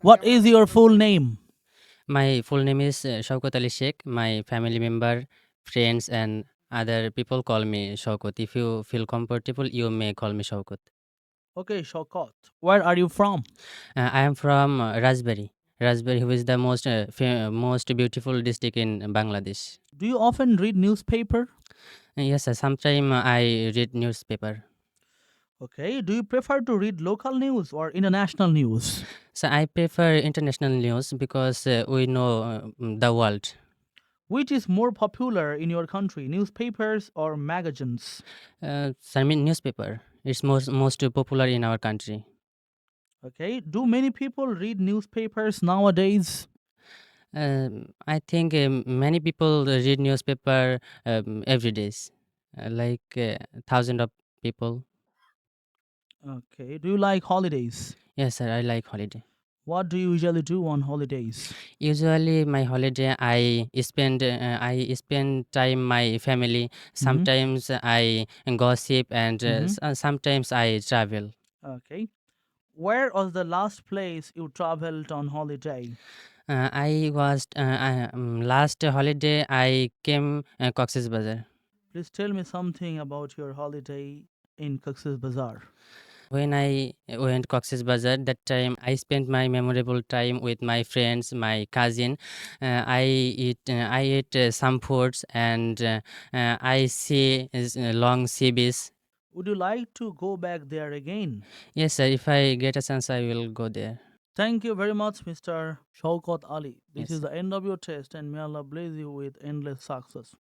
What is your full name? My full name is Shaukat Ali Sheikh. My family member, friends, and other people call me Shaukat. If you feel comfortable, you may call me Shaukat. Okay, Shaukat. Where are you from? I am from Raspberry. Raspberry, who is the most beautiful district in Bangladesh. Do you often read newspaper? Yes, sir. Sometime I read newspaper. Okay. Do you prefer to read local news or international news? So I prefer international news because we know the world. Which is more popular in your country, newspapers or magazines? So I mean newspaper. It's most popular in our country. Okay. Do many people read newspapers nowadays? I think many people read newspaper every day, like thousand of people. Okay. Do you like holidays? Yes, sir. I like holiday. What do you usually do on holidays? Usually, my holiday I spend time my family. Mm-hmm. Sometimes I gossip and Mm-hmm. sometimes I travel. Okay. Where was the last place you traveled on holiday? I was last holiday I came Cox's Bazar. Please tell me something about your holiday in Cox's Bazar. When I went Cox's Bazar, that time I spent my memorable time with my friends, my cousin. I ate some foods and I see long sea beach. Would you like to go back there again? Yes, sir. If I get a chance, I will go there. Thank you very much, Mr. Shaukat Ali. This Yes, is sir. the end of your test, and may Allah bless you with endless success.